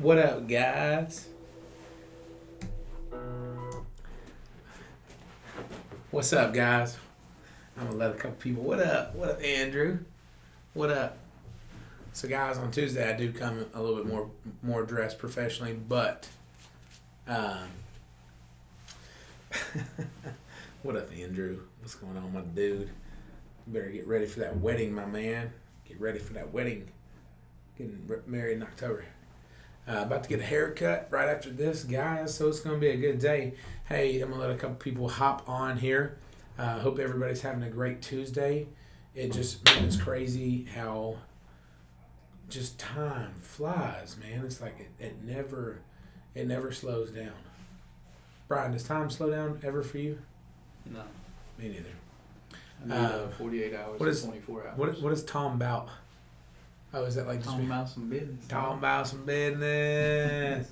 What up, guys? What's up, guys? I'm gonna let a couple people. What up? What up, Andrew? What up? So, guys, on Tuesday I do come a little bit more dressed professionally, but what up, Andrew? What's going on, my dude? You better get ready for that wedding, my man. Get ready for that wedding. Getting married in October. About to get a haircut right after this, guys, so it's going to be a good day. Hey, I'm going to let a couple people hop on here. Hope everybody's having a great Tuesday. It's crazy how just time flies, man. It's like it never slows down. Brian, does time slow down ever for you? No. Me neither. I need 48 hours or 24 hours. What is Tom about? Oh, is that like just Talking about some business. Talking about some business.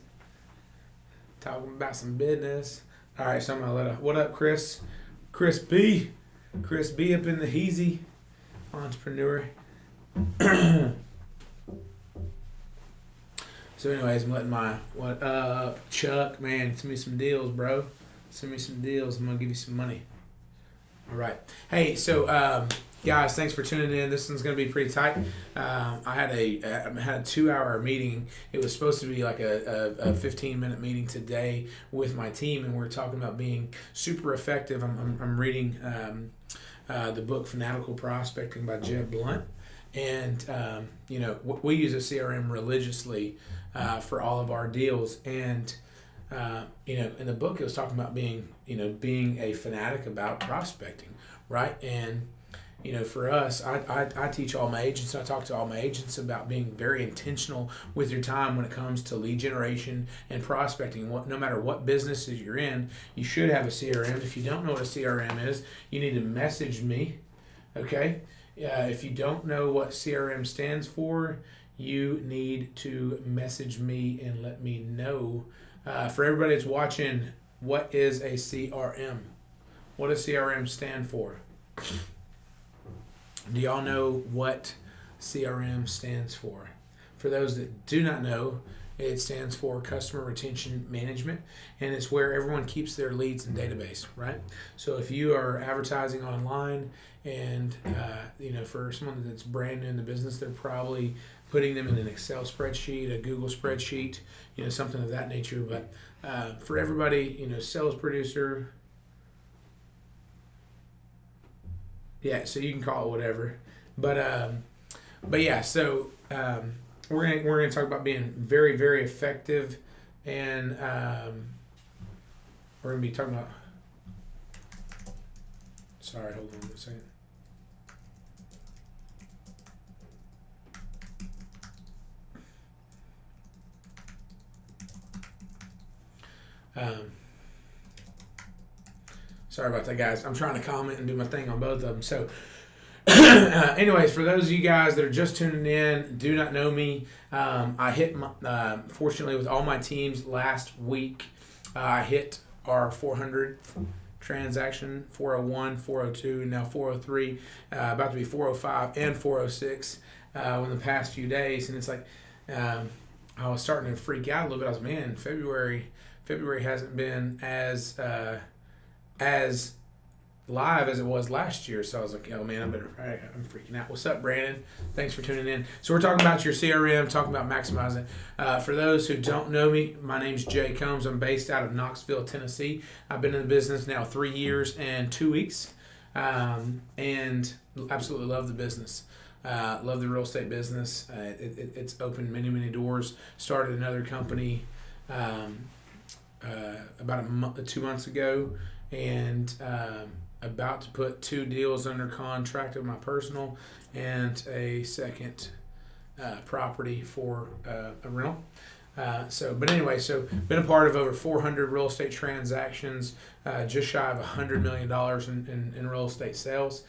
Talking about some business. All right, so I'm gonna what up, Chris? Chris B up in the Heezy entrepreneur. So, anyways, I'm letting what up, Chuck? Man, send me some deals, bro. Send me some deals. I'm gonna give you some money. All right. Hey, so guys, thanks for tuning in. This one's gonna be pretty tight. I had a 2-hour meeting. It was supposed to be like a 15-minute meeting today with my team, and we're talking about being super effective. I'm reading the book Fanatical Prospecting by Jeb Blunt, and we use a CRM religiously for all of our deals, and in the book it was talking about being a fanatic about prospecting, right? And for us, I teach all my agents. I talk to all my agents about being very intentional with your time when it comes to lead generation and prospecting. No matter what businesses you're in, you should have a CRM. If you don't know what a CRM is, you need to message me, okay? If you don't know what CRM stands for, you need to message me and let me know. For everybody that's watching, what is a CRM? What does CRM stand for? Do y'all know what CRM stands for? For those that do not know, it stands for Customer Retention Management, and it's where everyone keeps their leads in database, right? So if you are advertising online and, for someone that's brand new in the business, they're probably putting them in an Excel spreadsheet, a Google spreadsheet, something of that nature. But for everybody, sales producer, yeah, so you can call it whatever, but yeah. So we're gonna talk about being very, very effective, and we're gonna be talking about. Sorry, hold on a second. Sorry about that, guys. I'm trying to comment and do my thing on both of them. So, anyways, for those of you guys that are just tuning in, do not know me, I hit, fortunately, with all my teams last week, I hit our 400th transaction, 401, 402, now 403, about to be 405 and 406 in the past few days. And it's like, I was starting to freak out a little bit. I was, man, February hasn't been as live as it was last year. So I was like, oh man, I'm freaking out. What's up, Brandon? Thanks for tuning in. So we're talking about your CRM, talking about maximizing. For those who don't know me, my name's Jay Combs. I'm based out of Knoxville, Tennessee. I've been in the business now 3 years and 2 weeks, and absolutely love the business. Love the real estate business. It's opened many, many doors. Started another company about 2 months ago, and about to put 2 deals under contract of my personal and a second property for a rental. But anyway, been a part of over 400 real estate transactions, just shy of $100 million in real estate sales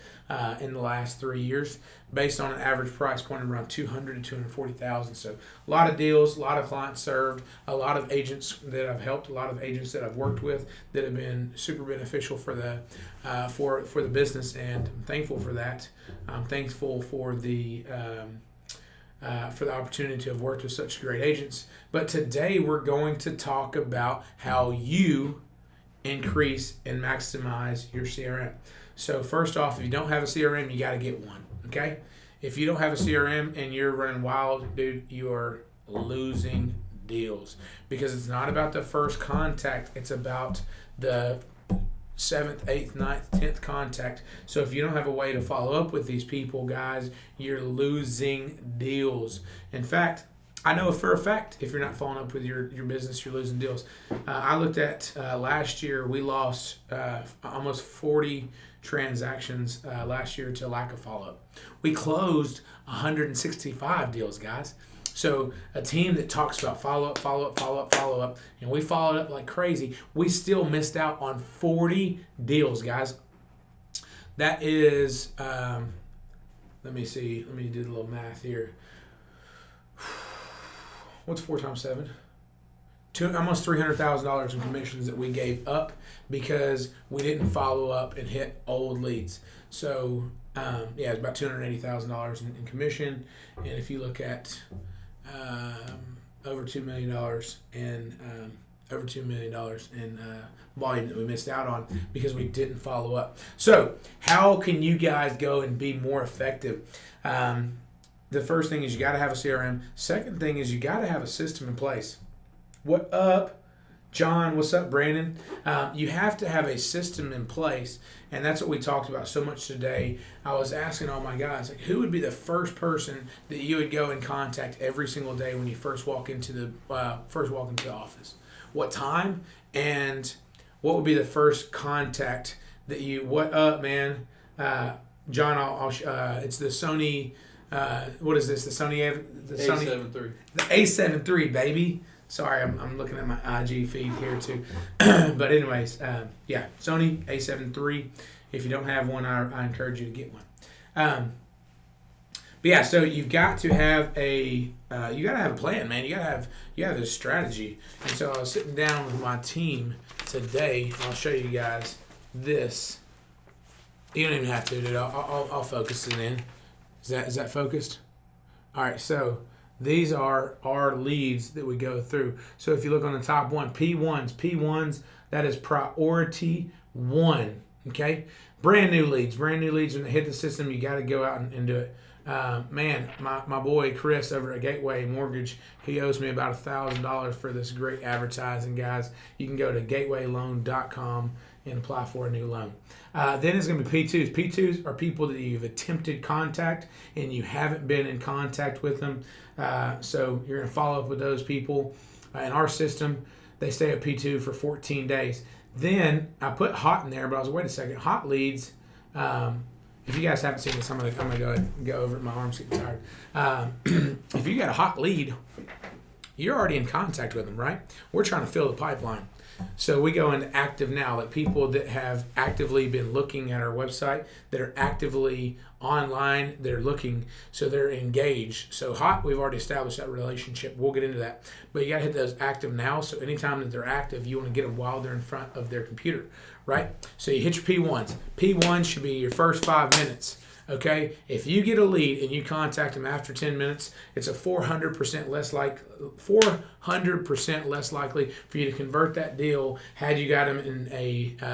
in the last 3 years, based on an average price point of around $200,000 to $240,000. So a lot of deals, a lot of clients served, a lot of agents that I've helped, a lot of agents that I've worked with that have been super beneficial for the business, and I'm thankful for that. I'm thankful for the for the opportunity to have worked with such great agents. But today we're going to talk about how you increase and maximize your CRM. So first off, if you don't have a CRM, you got to get one, okay? If you don't have a CRM and you're running wild, dude, you are losing deals, because it's not about the first contact, it's about the 7th, 8th, 9th, 10th contact. So if you don't have a way to follow up with these people, guys, you're losing deals. In fact, I know for a fact, if you're not following up with your business, you're losing deals. I looked at last year, we lost almost 40 transactions last year to lack of follow-up. We closed 165 deals, guys. So a team that talks about follow-up, and we followed up like crazy, we still missed out on 40 deals, guys. That is, let me see, let me do the little math here. What's 4 times 7? Almost $300,000 in commissions that we gave up because we didn't follow up and hit old leads. So, it's about $280,000 in commission. And if you look at over $2 million in volume that we missed out on because we didn't follow up. So, how can you guys go and be more effective? The first thing is you got to have a CRM. Second thing is you got to have a system in place. What up, John? What's up, Brandon? You have to have a system in place, and that's what we talked about so much today. I was asking all my guys, like, who would be the first person that you would go and contact every single day when you first walk into the office? What time? And what would be the first contact that you? What up, man? John, it's the Sony. What is this? The Sony A7 III. The A7 III, baby. Sorry, I'm looking at my IG feed here too. But anyways, Sony A7 III. If you don't have one, I encourage you to get one. So you've got to have a plan, man. You gotta have a strategy. And so I was sitting down with my team today. I'll show you guys this. You don't even have to, dude. I'll focus it in. Is that focused? All right, so these are our leads that we go through. So if you look on the top one, P1s, that is priority 1, okay? Brand new leads, when they hit the system, you got to go out and do it. My boy Chris over at Gateway Mortgage, he owes me about $1,000 for this great advertising, guys. You can go to gatewayloan.com and apply for a new loan. Then it's going to be P2s. P2s are people that you've attempted contact and you haven't been in contact with them. So you're going to follow up with those people. In our system, they stay at P2 for 14 days. Then I put hot in there, but I was wait a second. Hot leads. If you guys haven't seen this, I'm gonna go ahead and go over it. My arm's getting tired. If you got a hot lead, you're already in contact with them, right? We're trying to fill the pipeline. So we go into active now, like people that have actively been looking at our website, that are actively online, they're looking, so they're engaged. So hot, we've already established that relationship. We'll get into that. But you got to hit those active now. So anytime that they're active, you want to get them while they're in front of their computer, right? So you hit your P1s. P1 should be your first 5 minutes. Okay, if you get a lead and you contact them after 10 minutes, it's a 400% less likely for you to convert that deal had you got them in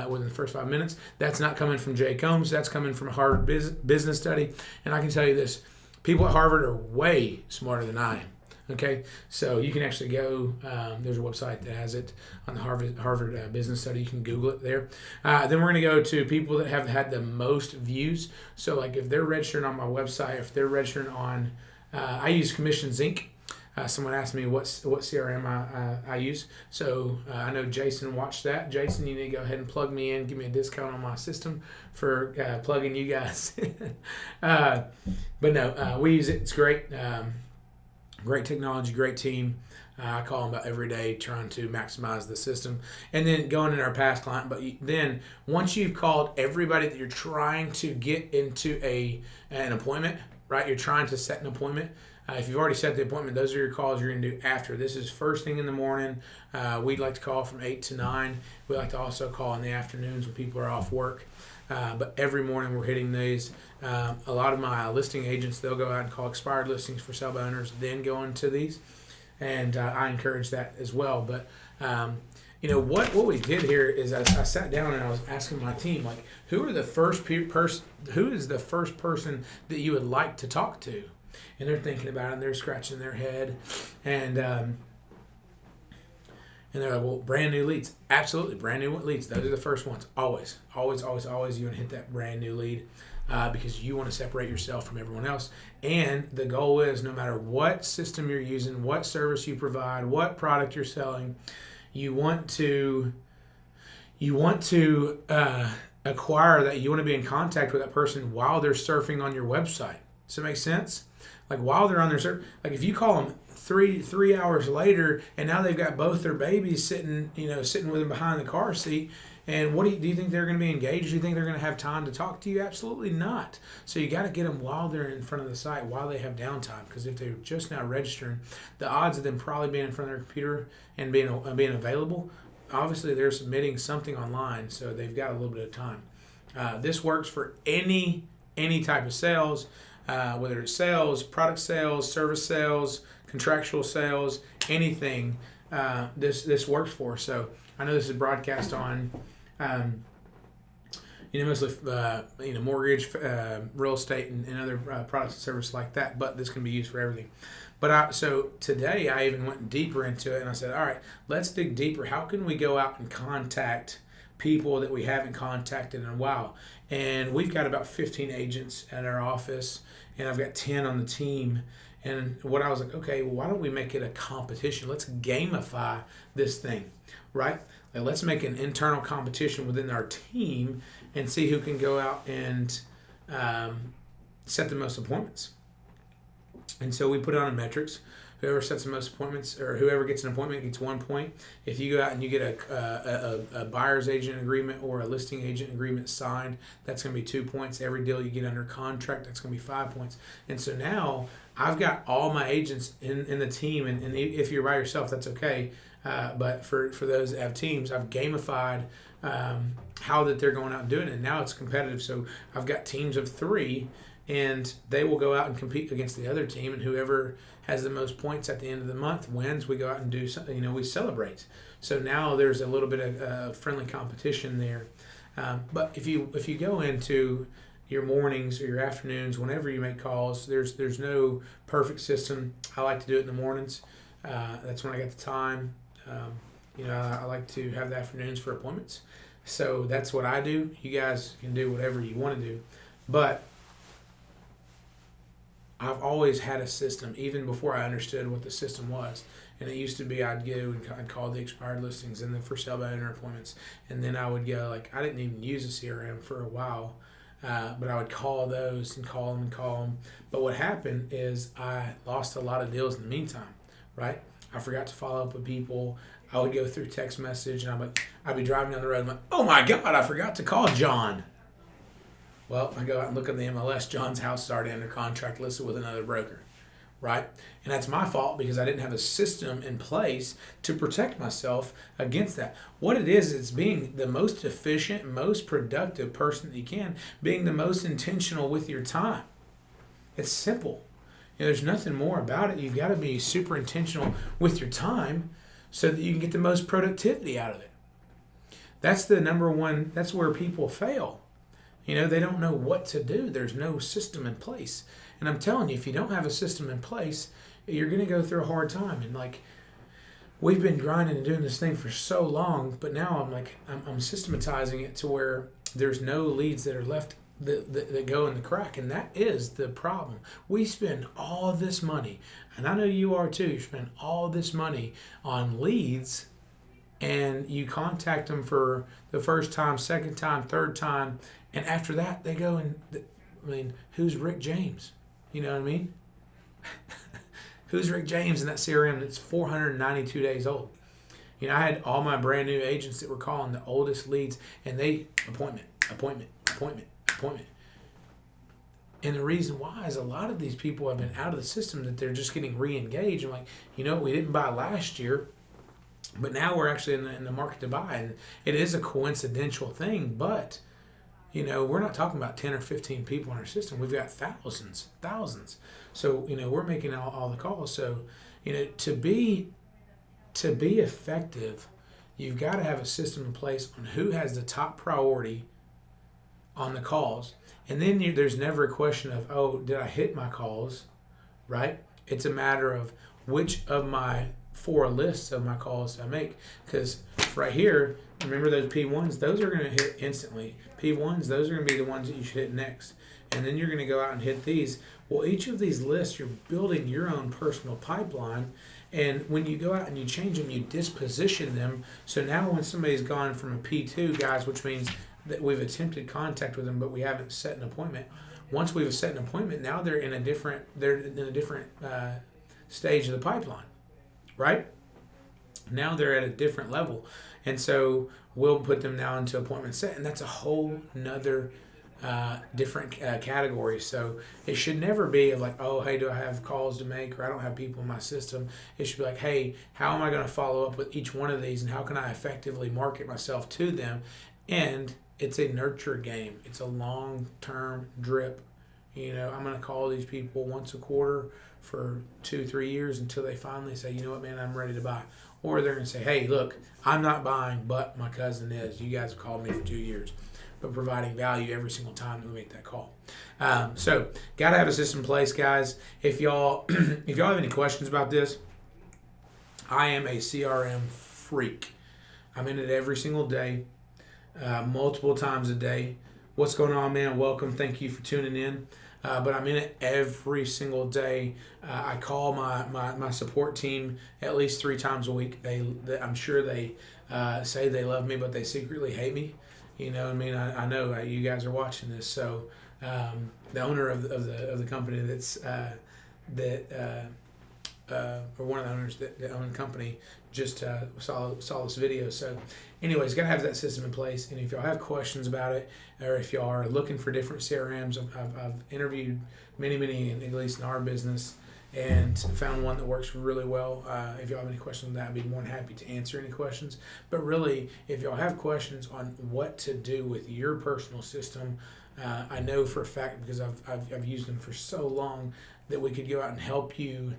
within the first 5 minutes. That's not coming from Jay Combs. That's coming from a Harvard business study. And I can tell you this: people at Harvard are way smarter than I am. Okay, so you can actually go, there's a website that has it on the Harvard Business Study. You can Google it there. Then we're going to go to people that have had the most views. So like if they're registering on my website, if they're registering on, I use Commissions Inc. Someone asked me what CRM I use. So I know Jason watched that. Jason, you need to go ahead and plug me in. Give me a discount on my system for plugging you guys. But no, we use it. It's great. Great technology, great team. I call them about every day trying to maximize the system. And then going in our past client. But then once you've called everybody that you're trying to get into an appointment, right? You're trying to set an appointment. If you've already set the appointment, those are your calls you're going to do after. This is first thing in the morning. We'd like to call from 8 to 9. We like to also call in the afternoons when people are off work. But every morning we're hitting these. A lot of my listing agents, they'll go out and call expired listings for sale by owners, then go into these. And I encourage that as well. But, what we did here is I sat down and I was asking my team, like, who is the first person that you would like to talk to? And they're thinking about it, and they're scratching their head. And they're like, well, brand new leads. Absolutely, brand new leads. Those are the first ones. Always, always, always, always you want to hit that brand new lead because you want to separate yourself from everyone else. And the goal is no matter what system you're using, what service you provide, what product you're selling, you want to acquire that. You want to be in contact with that person while they're surfing on your website. Does that make sense? Like while they're on their surf, like if you call them three hours later and now they've got both their babies sitting with them behind the car seat, and what do you think they're going to be engaged? Do you think they're going to have time to talk to you? Absolutely not. So you got to get them while they're in front of the site, while they have downtime, because if they're just now registering, the odds of them probably being in front of their computer and being available, obviously they're submitting something online, so they've got a little bit of time. This works for any type of sales, whether it's sales, product sales, service sales, contractual sales, anything. This works for. So I know this is broadcast on, mostly mortgage, real estate, and other products and services like that. But this can be used for everything. But so today I even went deeper into it, and I said, all right, let's dig deeper. How can we go out and contact people that we haven't contacted in a while? And we've got about 15 agents at our office, and I've got 10 on the team. And what I was like, okay, well, why don't we make it a competition? Let's gamify this thing, right? Like, let's make an internal competition within our team and see who can go out and set the most appointments. And so we put it on a metrics. Whoever sets the most appointments, or whoever gets an appointment, gets 1 point. If you go out and you get a buyer's agent agreement or a listing agent agreement signed, that's going to be 2 points. Every deal you get under contract, that's going to be 5 points. And so now I've got all my agents in the team, and if you're by yourself, that's okay. But for those that have teams, I've gamified how that they're going out and doing it. And now it's competitive. So I've got teams of 3, and they will go out and compete against the other team, and whoever has the most points at the end of the month wins. We go out and do something, we celebrate. So now there's a little bit of friendly competition there. But if you go into your mornings or your afternoons, whenever you make calls, there's no perfect system. I like to do it in the mornings. That's when I got the time. I like to have the afternoons for appointments. So that's what I do. You guys can do whatever you want to do. But I've always had a system, even before I understood what the system was. And it used to be I'd go and I'd call the expired listings and the for sale by owner appointments. And then I would go, I didn't even use a CRM for a while. But I would call those and call them. But what happened is I lost a lot of deals in the meantime, right? I forgot to follow up with people. I would go through text message, and I'd be driving down the road. I'm like, oh my God, I forgot to call John. Well, I go out and look at the MLS. John's house is already under contract, listed with another broker, right? And that's my fault because I didn't have a system in place to protect myself against that. What it is, it's being the most efficient, most productive person that you can, being the most intentional with your time. It's simple. There's nothing more about it. You've got to be super intentional with your time so that you can get the most productivity out of it. That's the number one, that's where people fail. They don't know what to do. There's no system in place. And I'm telling you, if you don't have a system in place, you're going to go through a hard time. And we've been grinding and doing this thing for so long, but now I'm systematizing it to where there's no leads that are left that go in the crack. And that is the problem. We spend all this money, and I know you are too. You spend all this money on leads, and you contact them for the first time, second time, third time, and after that they go and who's Rick James? You know what I mean? Who's Rick James in that CRM that's 492 days old? I had all my brand new agents that were calling the oldest leads, and they appointment. And the reason why is a lot of these people have been out of the system, that they're just getting re-engaged. I'm like, we didn't buy last year, but now we're actually in the market to buy. And it is a coincidental thing, but, we're not talking about 10 or 15 people in our system. We've got thousands. So, we're making all the calls. So, to be effective, you've got to have a system in place on who has the top priority on the calls. And then there's never a question of, oh, did I hit my calls, right? It's a matter of which of my 4 lists of my calls did I make. Because right here, remember those P1s? Those are going to hit instantly. P1s, those are going to be the ones that you should hit next. And then you're going to go out and hit these. Well, each of these lists, you're building your own personal pipeline. And when you go out and you change them, you disposition them. So now when somebody's gone from a P2, guys, which means that we've attempted contact with them, but we haven't set an appointment. Once we've set an appointment, now they're in a different stage of the pipeline, right? Now they're at a different level, and so we'll put them now into appointment set, and that's a whole nother different category. So it should never be of like, oh, hey, do I have calls to make, or I don't have people in my system. It should be like, hey, how am I going to follow up with each one of these, and how can I effectively market myself to them? And it's a nurture game. It's a long-term drip. I'm going to call these people once a quarter for 2-3 years until they finally say, you know what, man, I'm ready to buy. Or they're going to say, hey, look, I'm not buying, but my cousin is. You guys have called me for 2 years, but providing value every single time that we make that call. So got to have a system in place, guys. If y'all have any questions about this, I am a CRM freak. I'm in it every single day. Multiple times a day. What's going on, man? Welcome. Thank you for tuning in. But I'm in it every single day. I call my support team at least 3 times a week. I'm sure they say they love me, but they secretly hate me. I know you guys are watching this. So the owner of the company or one of the owners that own the company just saw this video. So anyways, got to have that system in place. And if y'all have questions about it, or if y'all are looking for different CRMs, I've interviewed many, at least in our business, and found one that works really well. If y'all have any questions on that, I'd be more than happy to answer any questions. But really, if y'all have questions on what to do with your personal system, I know for a fact, because I've used them for so long, that we could go out and help you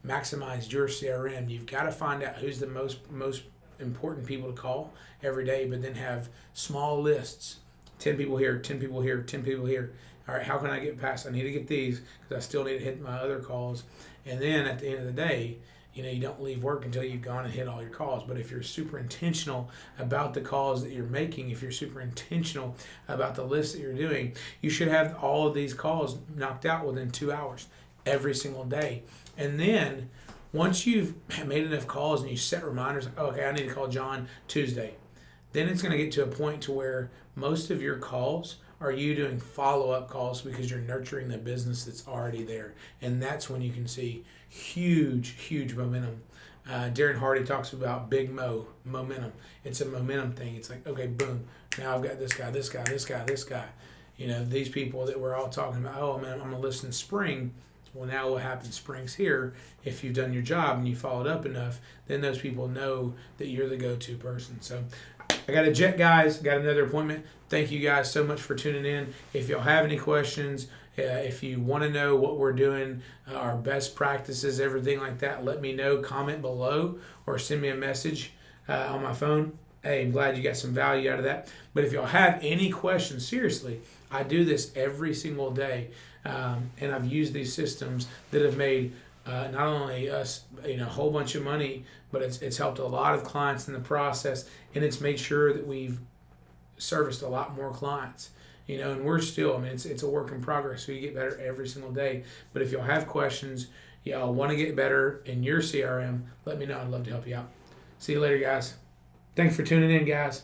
maximize your CRM. You've got to find out who's the most important people to call every day, but then have small lists. 10 people here, 10 people here, 10 people here. All right, how can I get past? I need to get these because I still need to hit my other calls. And then at the end of the day, you don't leave work until you've gone and hit all your calls. But if you're super intentional about the calls that you're making, if you're super intentional about the list that you're doing, you should have all of these calls knocked out within 2 hours every single day. And then once you've made enough calls and you set reminders, like, oh, okay, I need to call John Tuesday, then it's going to get to a point to where most of your calls are you doing follow-up calls because you're nurturing the business that's already there. And that's when you can see huge momentum. Darren Hardy talks about big momentum. It's a momentum thing. It's like, okay, boom, now I've got this guy. These people that we're all talking about, oh, man, I'm going to listen in spring. Well, now what happens, spring's here. If you've done your job and you followed up enough, then those people know that you're the go-to person. So I got a jet, guys. Got another appointment. Thank you guys so much for tuning in. If y'all have any questions, if you want to know what we're doing, our best practices, everything like that, let me know. Comment below or send me a message on my phone. Hey, I'm glad you got some value out of that. But if y'all have any questions, seriously, I do this every single day. And I've used these systems that have made not only us a whole bunch of money, but it's helped a lot of clients in the process, and it's made sure that we've serviced a lot more clients. And we're still, it's a work in progress, so you get better every single day. But if y'all have questions, y'all want to get better in your CRM, let me know. I'd love to help you out. See you later, guys. Thanks for tuning in, guys.